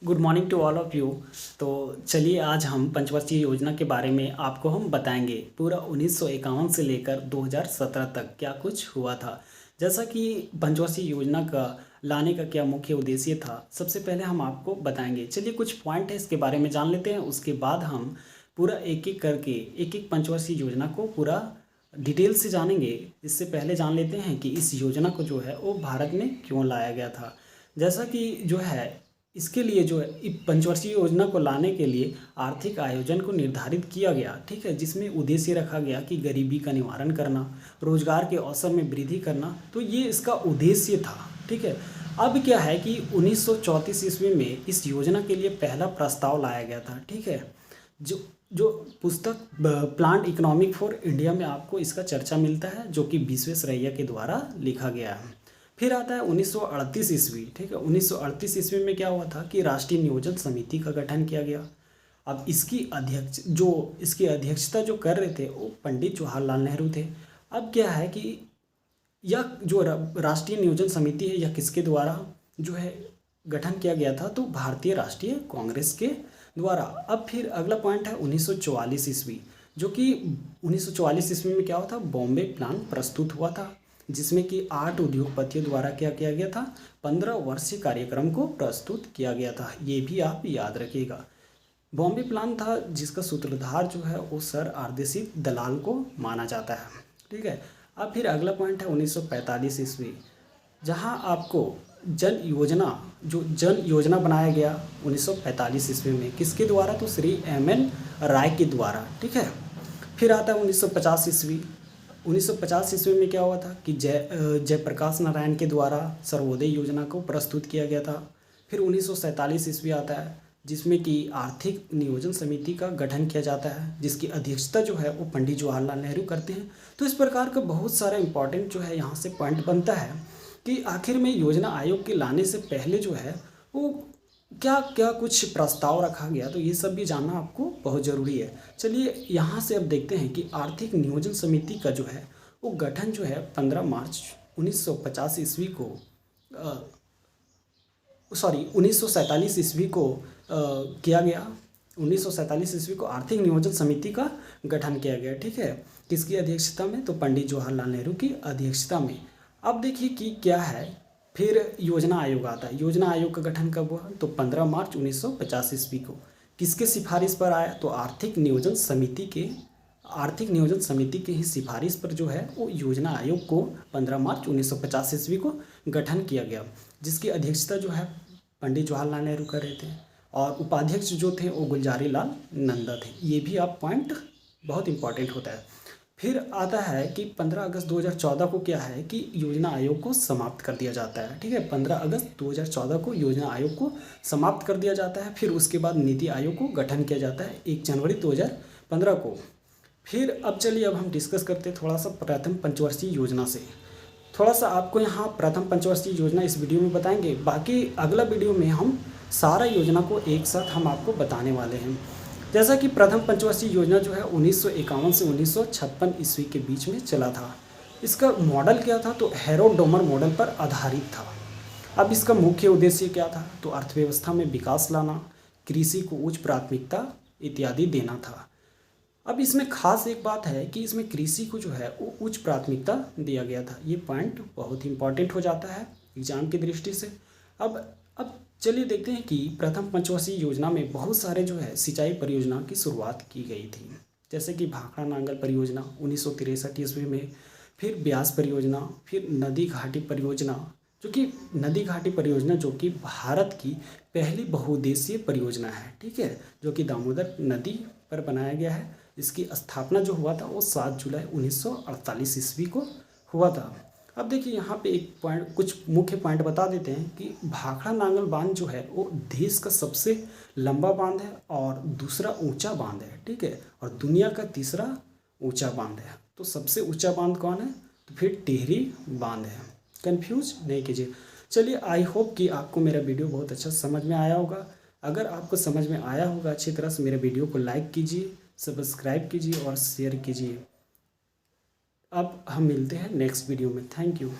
Good morning to all of you. तो चलिए आज हम पंचवर्षीय योजना के बारे में आपको हम बताएंगे पूरा 1951 से लेकर 2017 तक क्या कुछ हुआ था। जैसा कि पंचवर्षीय योजना का लाने का क्या मुख्य उद्देश्य था, सबसे पहले हम आपको बताएंगे। चलिए कुछ पॉइंट है इसके बारे में जान लेते हैं, उसके बाद हम पूरा एक एक करके एक एक पंचवर्षीय योजना को पूरा डिटेल से जानेंगे। इससे पहले जान लेते हैं कि इस योजना को जो है वो भारत में क्यों लाया गया था। जैसा कि जो है इसके लिए जो है पंचवर्षीय योजना को लाने के लिए आर्थिक आयोजन को निर्धारित किया गया, ठीक है, जिसमें उद्देश्य रखा गया कि गरीबी का निवारण करना, रोजगार के अवसर में वृद्धि करना। तो ये इसका उद्देश्य था, ठीक है। अब क्या है कि 1934 ईस्वी में इस योजना के लिए पहला प्रस्ताव लाया गया था, ठीक है। जो जो पुस्तक प्लांट इकोनॉमिक फॉर इंडिया में आपको इसका चर्चा मिलता है, जो कि विश्वेश्वरैया के द्वारा लिखा गया है। फिर आता है 1938 ईस्वी, ठीक है। 1938 ईस्वी में क्या हुआ था कि राष्ट्रीय नियोजन समिति का गठन किया गया। अब इसकी अध्यक्षता जो कर रहे थे वो पंडित जवाहरलाल नेहरू थे। अब क्या है कि यह जो राष्ट्रीय नियोजन समिति है यह किसके द्वारा जो है गठन किया गया था, तो भारतीय राष्ट्रीय कांग्रेस के द्वारा। अब फिर अगला पॉइंट है 1944 ईस्वी, जो कि 1944 ईस्वी में क्या हुआ था, बॉम्बे प्लान प्रस्तुत हुआ था, जिसमें कि 8 उद्योगपतियों द्वारा क्या किया गया था, 15 वर्षीय कार्यक्रम को प्रस्तुत किया गया था। ये भी आप याद रखिएगा। बॉम्बे प्लान था जिसका सूत्रधार जो है वो सर आरदेसी दलाल को माना जाता है, ठीक है। अब फिर अगला पॉइंट है 1945 ईस्वी, जहां आपको जन योजना बनाया गया 1945 ईस्वी में, किसके द्वारा, तो श्री एम.एन. राय के द्वारा, ठीक है। फिर आता है 1950 ईस्वी। 1950 ईस्वी में क्या हुआ था कि जयप्रकाश नारायण के द्वारा सर्वोदय योजना को प्रस्तुत किया गया था। फिर 1947 ईस्वी आता है, जिसमें कि आर्थिक नियोजन समिति का गठन किया जाता है, जिसकी अध्यक्षता जो है वो पंडित जवाहरलाल नेहरू करते हैं। तो इस प्रकार का बहुत सारा इंपॉर्टेंट जो है यहाँ से पॉइंट बनता है कि आखिर में योजना आयोग के लाने से पहले जो है वो क्या क्या कुछ प्रस्ताव रखा गया, तो ये सब भी जानना आपको बहुत ज़रूरी है। चलिए यहाँ से अब देखते हैं कि आर्थिक नियोजन समिति का जो है वो गठन जो है 15 मार्च 1950 ईस्वी को 1947 ईस्वी को किया गया। 1947 ईस्वी को आर्थिक नियोजन समिति का गठन किया गया, ठीक है। किसकी अध्यक्षता में, तो पंडित जवाहरलाल नेहरू की अध्यक्षता में। अब देखिए कि क्या है, फिर योजना आयोग आता है। योजना आयोग का गठन कब हुआ, तो 15 मार्च 1950 ईस्वी को। किसके सिफारिश पर आया, तो आर्थिक नियोजन समिति के ही सिफारिश पर जो है वो योजना आयोग को 15 मार्च 1950 ईस्वी को गठन किया गया, जिसकी अध्यक्षता जो है पंडित जवाहरलाल नेहरू कर रहे थे, और उपाध्यक्ष जो थे वो गुलजारी लाल नंदा थे। ये भी आप पॉइंट बहुत इंपॉर्टेंट होता है। फिर आता है कि 15 अगस्त 2014 को क्या है कि योजना आयोग को समाप्त कर दिया जाता है, ठीक है। 15 अगस्त 2014 को योजना आयोग को समाप्त कर दिया जाता है। फिर उसके बाद नीति आयोग को गठन किया जाता है 1 जनवरी 2015 को। फिर अब चलिए अब हम डिस्कस करते हैं थोड़ा सा प्रथम पंचवर्षीय योजना से। थोड़ा सा आपको यहाँ प्रथम पंचवर्षीय योजना इस वीडियो में बताएंगे, बाकी अगला वीडियो में हम सारा योजना को एक साथ हम आपको बताने वाले हैं। जैसा कि प्रथम पंचवर्षीय योजना जो है 1951 से 1956 ईस्वी के बीच में चला था। इसका मॉडल क्या था, तो हेरोडोमर मॉडल पर आधारित था। अब इसका मुख्य उद्देश्य क्या था, तो अर्थव्यवस्था में विकास लाना, कृषि को उच्च प्राथमिकता इत्यादि देना था। अब इसमें खास एक बात है कि इसमें कृषि को जो है वो उच्च प्राथमिकता दिया गया था। ये पॉइंट बहुत ही इंपॉर्टेंट हो जाता है एग्जाम की दृष्टि से। अब चलिए देखते हैं कि प्रथम पंचवर्षीय योजना में बहुत सारे जो है सिंचाई परियोजना की शुरुआत की गई थी, जैसे कि भाखड़ा नांगल परियोजना 1963 ईस्वी में, फिर ब्यास परियोजना, फिर नदी घाटी परियोजना, जो कि भारत की पहली बहुउद्देशीय परियोजना है, ठीक है, जो कि दामोदर नदी पर बनाया गया है। इसकी स्थापना जो हुआ था वो 7 जुलाई 1948 ईस्वी को हुआ था। अब देखिए यहाँ पे एक पॉइंट, कुछ मुख्य पॉइंट बता देते हैं कि भाखड़ा नांगल बांध जो है वो देश का सबसे लंबा बांध है और दूसरा ऊंचा बांध है, ठीक है, और दुनिया का तीसरा ऊंचा बांध है। तो सबसे ऊंचा बांध कौन है, तो फिर टिहरी बांध है। कंफ्यूज नहीं कीजिए। चलिए आई होप कि आपको मेरा वीडियो बहुत अच्छा समझ में आया होगा। अगर आपको समझ में आया होगा अच्छी तरह से मेरे वीडियो को लाइक कीजिए, सब्सक्राइब कीजिए और शेयर कीजिए। अब हम मिलते हैं नेक्स्ट वीडियो में। Thank you.